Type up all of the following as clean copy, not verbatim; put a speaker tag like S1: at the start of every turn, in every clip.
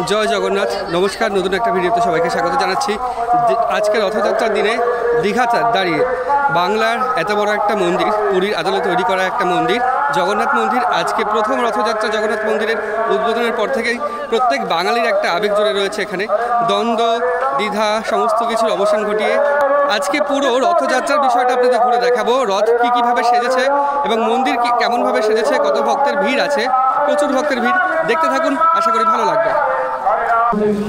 S1: জয় জগন্নাথ। নমস্কার, নতুন একটা ভিডিওতে সবাইকে স্বাগত জানাচ্ছি। আজকে রথযাত্রার দিনে দীঘাতে দাঁড়িয়ে বাংলার এত বড় একটা মন্দির, পুরীর আদলে তৈরি করা একটা মন্দির, জগন্নাথ মন্দির। আজকে প্রথম রথযাত্রা জগন্নাথ মন্দিরের উদ্বোধনের পর থেকেই প্রত্যেক বাঙালির একটা আবেগ জুড়ে রয়েছে এখানে। দ্বন্দ্ব, দ্বিধা সমস্ত কিছুর অবসান ঘটিয়ে আজকে পুরো রথযাত্রার বিষয়টা আপনাদের ঘুরে দেখাবো। রথ কীভাবে সেজেছে এবং মন্দির কেমনভাবে সেজেছে, কত ভক্তের ভিড় আছে, প্রচুর ভক্তের ভিড়। দেখতে থাকুন, আশা করি ভালো লাগবে।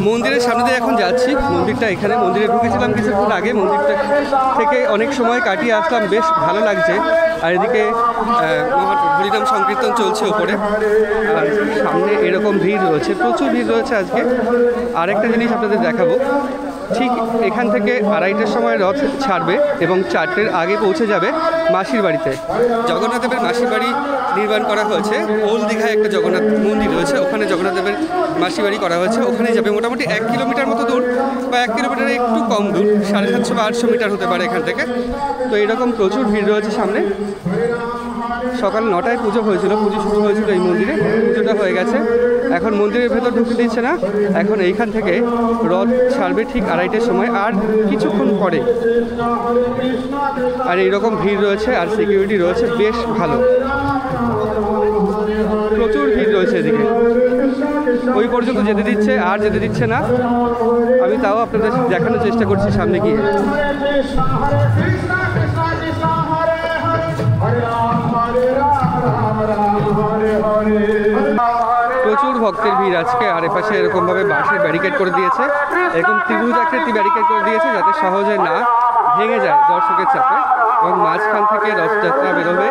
S1: মন্দিরের সামনে দিয়ে এখন যাচ্ছি। মন্দিরটা এখানে, মন্দিরে ঢুকেছিলাম কিছুক্ষণ আগে, মন্দিরটা থেকে অনেক সময় কাটিয়ে আসলাম, বেশ ভালো লাগছে। আর এদিকে হরিনাম সংকীর্তন চলছে ওপরে, আর সামনে এরকম ভিড় রয়েছে, প্রচুর ভিড় রয়েছে আজকে। আরেকটা জিনিস আপনাদের দেখাবো, ঠিক এখান থেকে 2:30টার সময় রথ ছাড়বে এবং 4টের আগে পৌঁছে যাবে মাসির বাড়িতে। জগন্নাথ দেবের মাসির বাড়ি নির্মাণ করা হয়েছে। ওল্ড দীঘায় একটা জগন্নাথ মন্দির রয়েছে, ওখানে জগন্নাথ দেবের মাসির বাড়ি করা হয়েছে। ওখানে যাবে মোটামুটি 1 কিলোমিটার মতো দূর, বা 1 কিলোমিটারের একটু কম দূর, 750 বা 800 মিটার হতে পারে এখান থেকে। তো এরকম প্রচুর ভিড় রয়েছে সামনে। সকাল 9টায় পুজো হয়েছিল, পুজো শুরু হয়েছিল এই মন্দিরে, পুজোটা হয়ে গেছে। এখন মন্দিরের ভেতর ঢুকতে দিচ্ছে না। এখন এইখান থেকে রথ ছাড়বে ঠিক 2:30টার সময়, আর কিছুক্ষণ পরে। আর এইরকম ভিড় রয়েছে, আর সিকিউরিটি রয়েছে বেশ ভালো, প্রচুর ভিড় রয়েছে এদিকে। ওই পর্যন্ত যেতে দিচ্ছে, আর যেতে দিচ্ছে না। আমি তাও আপনাদের দেখানোর চেষ্টা করছি সামনে গিয়ে। প্রচুর ভক্তের ভিড় আজকে। আর এপাশে এরকমভাবে বাঁশের ব্যারিকেড করে দিয়েছে, এরকম ত্রিভুজ আকৃতি ব্যারিকেড করে দিয়েছে যাতে সহজে না ভেঙে যায় দর্শকের চাপে। এবং মাঝখান থেকে রথযাত্রা বেরোবে।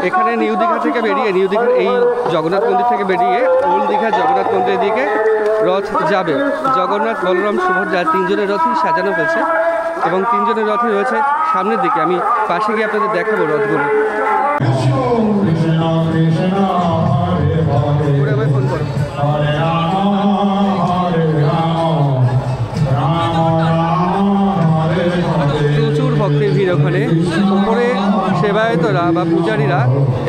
S1: এখানে নিউ দীঘা থেকে বেরিয়ে, নিউ দীঘার এই জগন্নাথ মন্দির থেকে বেরিয়ে ওল্ড দীঘার জগন্নাথ মন্দিরের দিকে রথ যাবে। জগন্নাথ, বলরাম, সুভদ্রা 3 জনের রথই সাজানো হয়েছে এবং 3 জনের রথই রয়েছে সামনের দিকে। আমি পাশে গিয়ে আপনাদের দেখাবো রথগুলো। ফোন করো। প্রচুর ভক্তের ভিড় ওখানে। উপরে সেবায়তরা বা পূজারীরা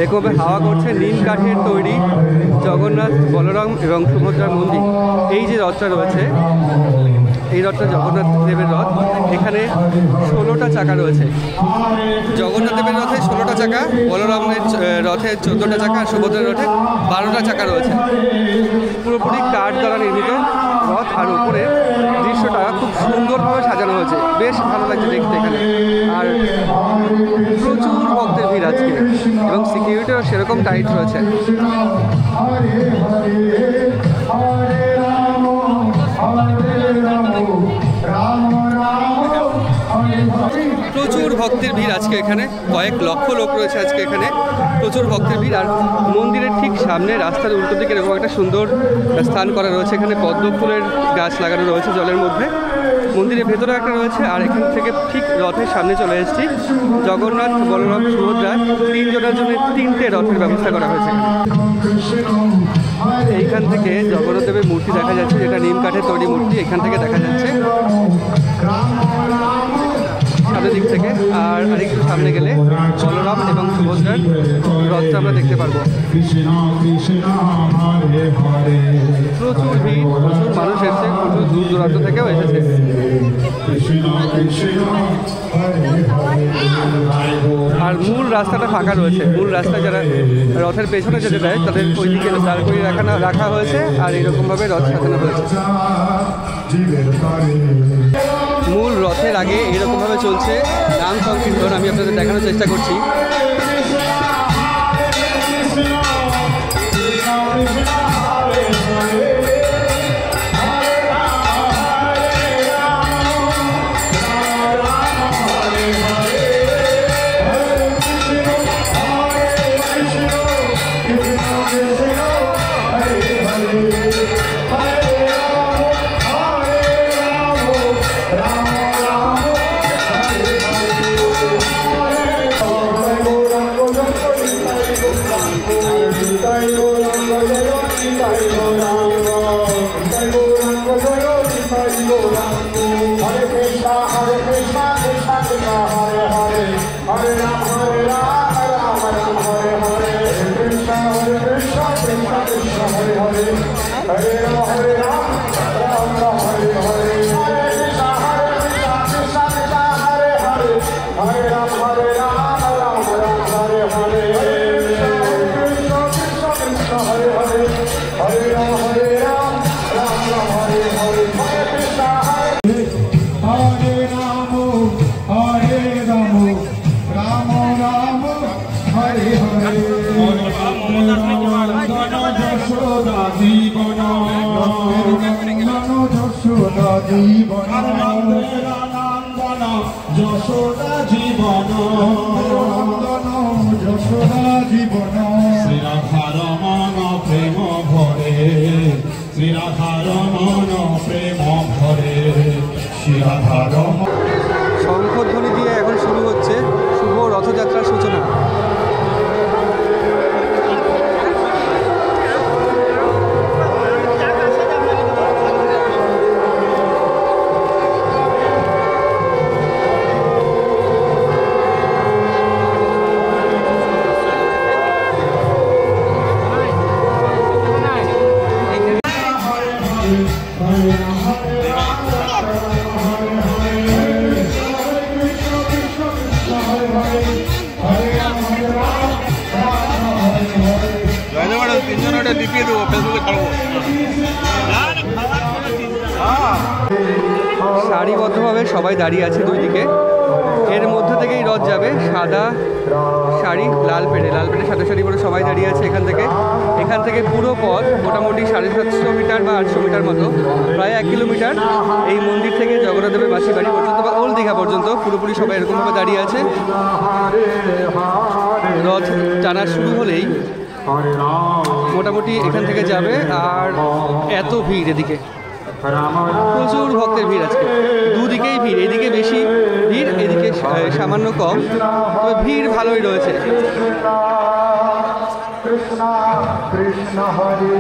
S1: এভাবে হাওয়া করছে নিম কাঠের তৈরি জগন্নাথ, বলরাম এবং সুভদ্রার মন্দির। এই যে রথটা রয়েছে, এই রথটা জগন্নাথ দেবের রথ। এখানে 16টা চাকা রয়েছে। জগন্নাথ দেবের রথে 16টা চাকা, বলরামের রথে 14টা চাকা, আর সুভদ্রার রথে 12টা চাকা রয়েছে। পুরোপুরি কাঠ দ্বারা নির্মিত রথ। আর উপরে দৃশ্যটা খুব সুন্দরভাবে সাজানো হয়েছে, বেশ ভালো লাগছে দেখতে এখানে। আর প্রচুর ভক্তের ভিড় আজকে, এবং সিকিউরিটিও সেরকম টাইট রয়েছে। প্রচুর ভক্তের ভিড় আজকে এখানে, কয়েক লক্ষ লোক রয়েছে আজকে এখানে, প্রচুর ভক্তের ভিড়। আর মন্দিরের ঠিক সামনে রাস্তার উল্টো দিকে এরকম একটা সুন্দর স্থান করা রয়েছে। এখানে পদ্ম ফুলের গাছ লাগানো রয়েছে জলের মধ্যে। মন্দিরের ভেতরে একটা রয়েছে। আর এখান থেকে ঠিক রথের সামনে চলে এসেছি। জগন্নাথ, বলরাম, সুভদ্রা 3 জনের জন্য 3টে রথের ব্যবস্থা করা হয়েছে। এইখান থেকে জগন্নাথ দেবের মূর্তি দেখা যাচ্ছে, যেটা নিম কাঠের তৈরি মূর্তি, এখান থেকে দেখা যাচ্ছে সামনের দিক থেকে। আর আরেকটু সামনে গেলে বলরাম এবং সুভদ্রার রথটা আমরা দেখতে পারবো। প্রচুর ভিড়, প্রচুর মানুষ এসেছে, প্রচুর দূর দূরান্ত থেকেও এসেছে। আর মূল রাস্তাটা ফাঁকা রয়েছে। মূল রাস্তায় যারা রথের পেছনে যেতে দেয় তাদের ওই দিকে দাঁড় করিয়ে রাখা হয়েছে। আর এইরকমভাবে রথ সাজানো হয়েছে। মূল রথের আগে এরকমভাবে চলছে নাম সংকীর্তন, আমি আপনাদের দেখানোর চেষ্টা করছি।
S2: যশোদা জীবন যশোদা জীবন যশোদা জীবন যশোদা জীবন শ্রীরাধার মন প্রেম ভরে শ্রীরাধার মন প্রেম ভরে শ্রীরাধার।
S1: শঙ্খধ্বনি দিয়ে এখন শুরু হচ্ছে শুভ রথযাত্রার সূচনা। সারিবদ্ধভাবে সবাই দাঁড়িয়ে আছে দুই দিকে। এর মধ্যে থেকেই রথ যাবে। সাদা শাড়ি লাল পেড়ে সাদা শাড়ি পরে সবাই দাঁড়িয়ে আছে এখান থেকে পুরো পথ মোটামুটি 750 মিটার বা 800 মিটার মতো, প্রায় 1 কিলোমিটার এই মন্দির থেকে জগন্নাথ দেবের মাসির বাড়ি পর্যন্ত বা ওল্ড দীঘা পর্যন্ত পুরোপুরি সবাই এরকমভাবে দাঁড়িয়ে আছে। রথ টানা শুরু হলেই মোটামুটি এখান থেকে যাবে। আর এত ভিড়, এদিকে প্রচুর ভক্তের ভিড় আজকে, দুদিকেই ভিড়, এদিকে বেশি ভিড়, এদিকে সামান্য কম, তবে ভিড় ভালোই রয়েছে।
S2: কৃষ্ণ কৃষ্ণ হরে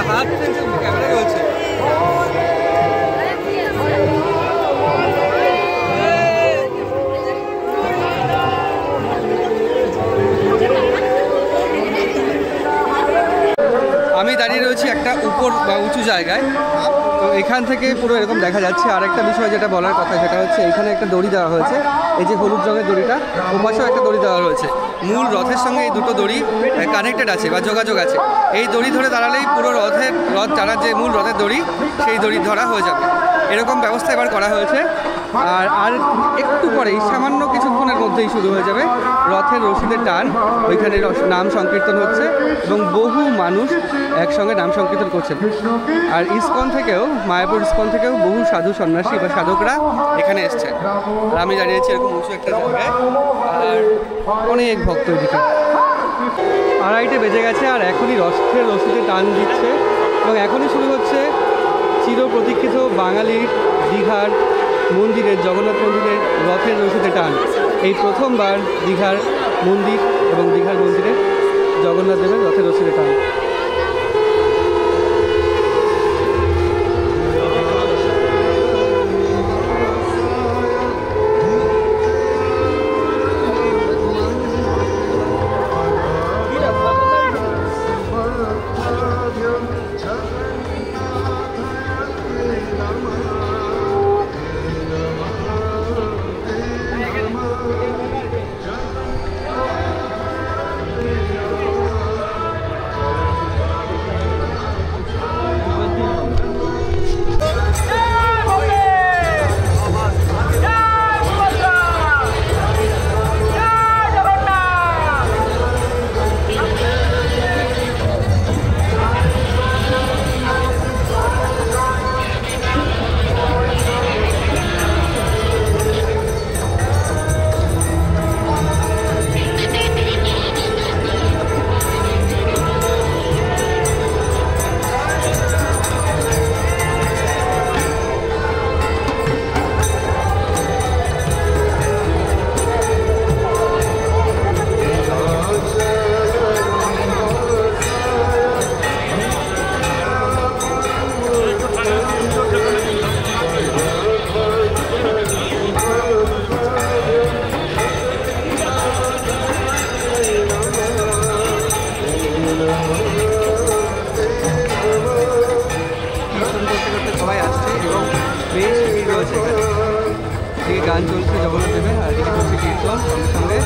S1: হাত ক্যামেরা রয়েছে। আমি দাঁড়িয়ে রয়েছি একটা উপর বা উঁচু জায়গায়, তো এখান থেকে পুরো এরকম দেখা যাচ্ছে। আর একটা বিষয় যেটা বলার কথা সেটা হচ্ছে এখানে একটা দড়ি দেওয়া হয়েছে, এই যে হলুদ রঙের দড়িটা, ওপাশেও একটা দড়ি দেওয়া হয়েছে। মূল রথের সঙ্গে এই দুটো দড়ি কানেক্টেড আছে বা যোগাযোগ আছে। এই দড়ি ধরে দাঁড়ালেই পুরো রথ টানার যে মূল রথের দড়ি, সেই দড়ি ধরা হয়ে যাবে। এরকম ব্যবস্থা এবার করা হয়েছে। আর একটু পরেই সামান্য কিছুক্ষণের মধ্যেই শুরু হয়ে যাবে রথের রশিদের টান। ওইখানে নাম সংকীর্তন হচ্ছে এবং বহু মানুষ একসঙ্গে নাম সংকীর্তন করছেন। আর ইসকন থেকেও, মায়াপুর ইসকন থেকেও বহু সাধু সন্ন্যাসী বা সাধকরা এখানে এসছেন। আর আমি দাঁড়িয়েছি এরকম উঁচু একটা জায়গায়, আর অনেক ভক্ত এদিকে। 2:30 বেজে গেছে আর এখনই রথের রশিদে টান দিচ্ছে এবং এখনই শুরু হচ্ছে চিরপ্রতীক্ষিত বাঙালির দীঘার মন্দিরের, জগন্নাথ মন্দিরের রথের রশিদে টান। এই প্রথমবার দীঘার মন্দির এবং দীঘার মন্দিরে জগন্নাথ দেবের রথের রশিদে টান। গান চলছে জগন্নাথ দেবের, আর এদিকে হচ্ছে কীর্তন, সঙ্গে সঙ্গে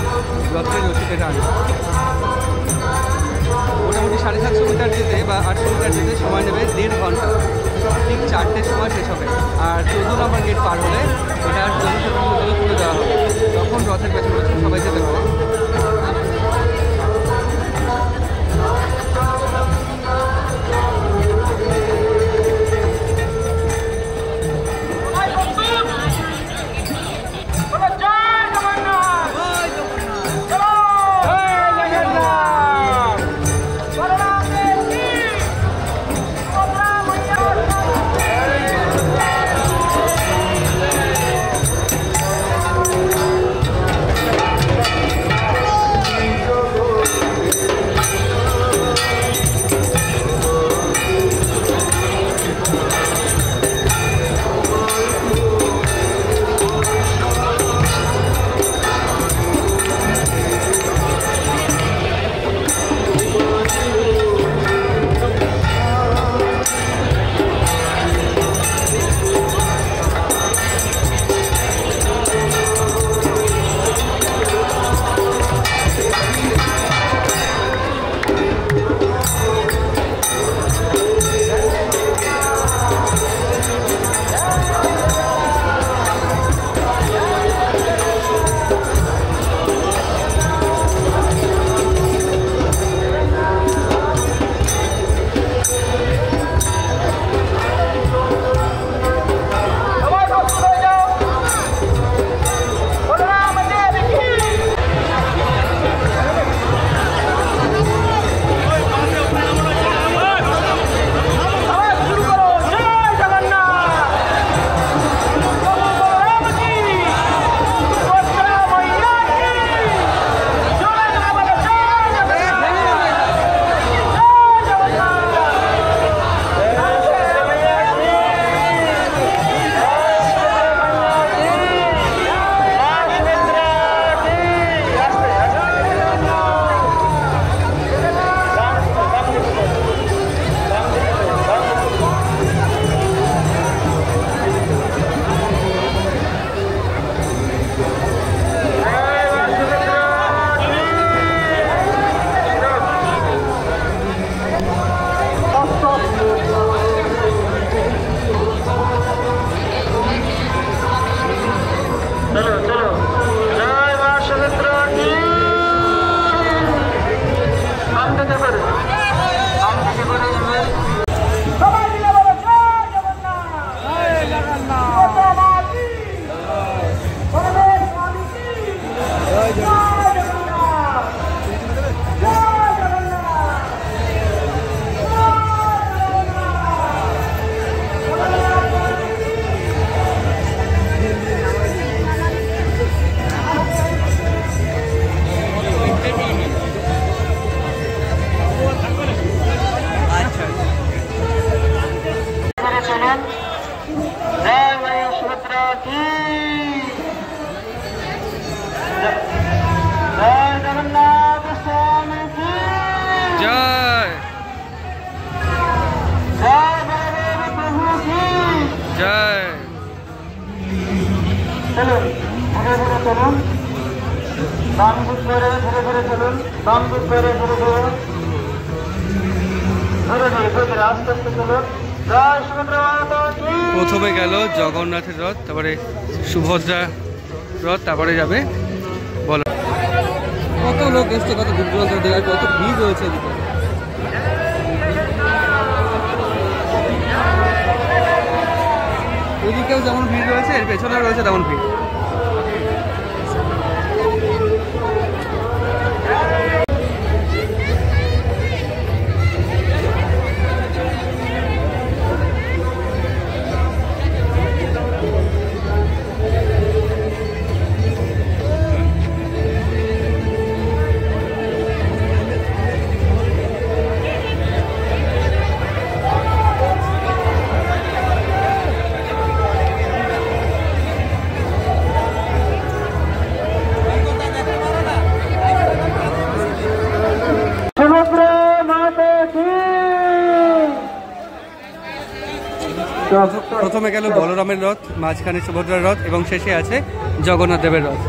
S1: রথের রশিতে টান। মোটামুটি 750 মিটার যেতে বা 800 মিটার যেতে সময় নেবে 1.5 ঘন্টা। ঠিক 4টের সময় শেষ হবে। আর 14 নম্বর গেট পার হলে এটা জনসাধারণের জন্য খুলে দেওয়া হবে। তখন রথের পেছনে পেছনে সবাই যেতে পারে। প্রথমে গেল জগন্নাথের রথ, তারপরে সুভদ্রা রথ, তারপরে যাবে বলো। কত লোক এসছে, কত দূর দূরান্ত থেকে, কত ভিড় রয়েছে এদিকে। এদিকেও যেমন ভিড় রয়েছে, এর পেছনেও রয়েছে তেমন ভিড়। প্রথমে গেল বলরামের রথ, মাঝখানে সুভদ্রার রথ এবং শেষে আছে জগন্নাথ দেবের রথ।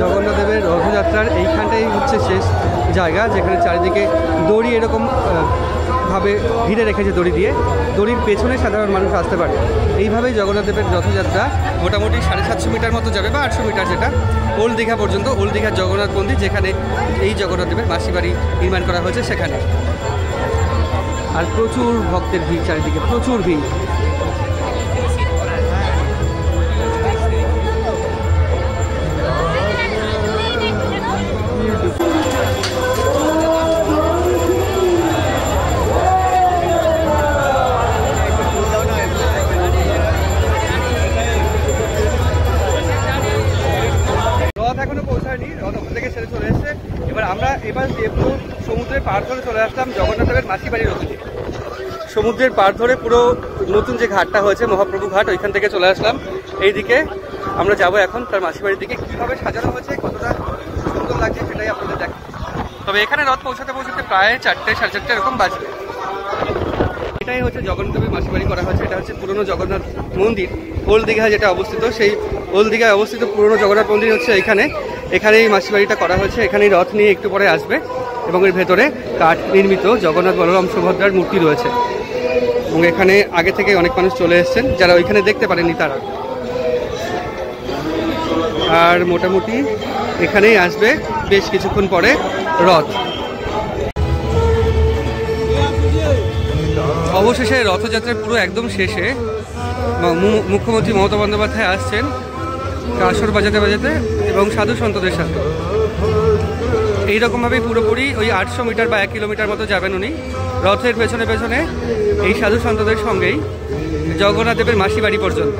S1: জগন্নাথ দেবের রথযাত্রার এইখানটাই হচ্ছে শেষ জায়গা, যেখানে চারিদিকে দড়ি এরকম ভাবে ঘিরে রেখেছে দড়ি দিয়ে। দড়ির পেছনে সাধারণ মানুষ আসতে পারে। এইভাবেই জগন্নাথ দেবের রথযাত্রা মোটামুটি 750 মিটার মতো যাবে, বা 800 মিটার, যেটা ওল্ড দীঘা পর্যন্ত। ওল্ড দীঘার জগন্নাথ মন্দির, যেখানে এই জগন্নাথ দেবের মাসি বাড়ি নির্মাণ করা হয়েছে, সেখানে। আর প্রচুর ভক্তের ভিড় চারিদিকে, প্রচুর ভিড়। সমুদ্রের পাড় ধরে চলে আসলাম জগন্নাথ দেবের মাসি বাড়ির ওদিকে। সমুদ্রের পাড় ধরে পুরো নতুন যে ঘাটটা হয়েছে মহাপ্রভু ঘাট, ওইখান থেকে চলে আসলাম এইদিকে। আমরা যাব এখন তার মাসি বাড়ির দিকে। কীভাবে সাজানো হয়েছে, কতটা সুন্দর লাগছে, সেটাই আপনাদের দেখ। তবে এখানে রথ পৌঁছাতে প্রায় 4টে, 4:30 এরকম বাজবে। এটাই হচ্ছে জগন্নাথ দেবের মাসি বাড়ি করা হয়েছে। এটা হচ্ছে পুরনো জগন্নাথ মন্দির, ওল্ড দীঘা যেটা অবস্থিত। সেই ওল্ড দীঘায় অবস্থিত পুরনো জগন্নাথ মন্দির হচ্ছে এখানেই মাসি বাড়িটা করা হয়েছে। এখানেই রথ নিয়ে একটু পরে আসবে, এবং এর ভেতরে কাঠ নির্মিত জগন্নাথ বলরাম সুভদ্রার মূর্তি রয়েছে। এবং এখানে আগে থেকে অনেক মানুষ চলে এসেছেন, যারা ওইখানে দেখতে পারেননি তারা। আর মোটামুটি এখানেই আসবে বেশ কিছুক্ষণ পরে রথ। অবশেষে রথযাত্রার পুরো একদম শেষে মুখ্যমন্ত্রী মমতা বন্দ্যোপাধ্যায় আসছেন কাসর বাজাতে বাজাতে এবং সাধু সন্তদের সাথে। এইরকমভাবেই পুরোপুরি ওই 800 মিটার বা 1 কিলোমিটার মতো যাবেন উনি। রথের পেছনে পেছনে এই সাধু সন্তদের সঙ্গেই জগন্নাথ দেবের মাসি বাড়ি পর্যন্ত।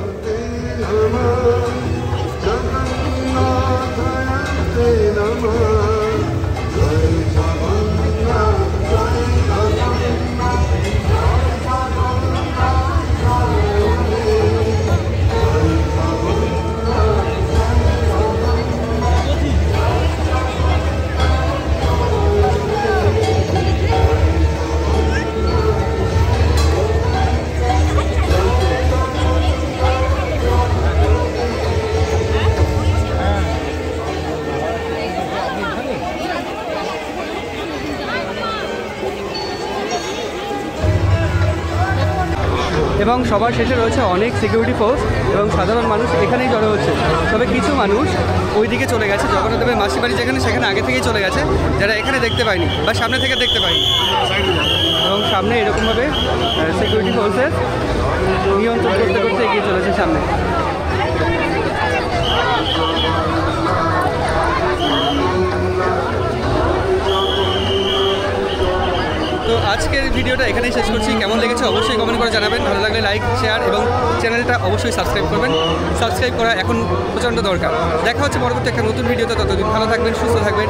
S1: এবং সবার শেষে রয়েছে অনেক সিকিউরিটি ফোর্স এবং সাধারণ মানুষ এখানেই জড়ো হচ্ছে। তবে কিছু মানুষ ওই দিকে চলে গেছে, জগন্নাথ দেবের মাসি বাড়ি যেখানে, সেখানে আগে থেকেই চলে গেছে, যারা এখানে দেখতে পায়নি বা সামনে থেকে দেখতে পায়নি। এবং সামনে এরকমভাবে সিকিউরিটি ফোর্সেস নিয়ন্ত্রণ করতে করতে এগিয়ে চলেছে সামনে। তো আজকের ভিডিওটা এখানেই শেষ করছি। কেমন লেগেছে অবশ্যই কমেন্ট করে জানাবেন। ভালো লাগলে লাইক, শেয়ার এবং চ্যানেলটা অবশ্যই সাবস্ক্রাইব করবেন। সাবস্ক্রাইব করা এখন প্রচণ্ড দরকার। দেখা হচ্ছে পরবর্তী একটা নতুন ভিডিওতে। ততদিন ভালো থাকবেন, সুস্থ থাকবেন।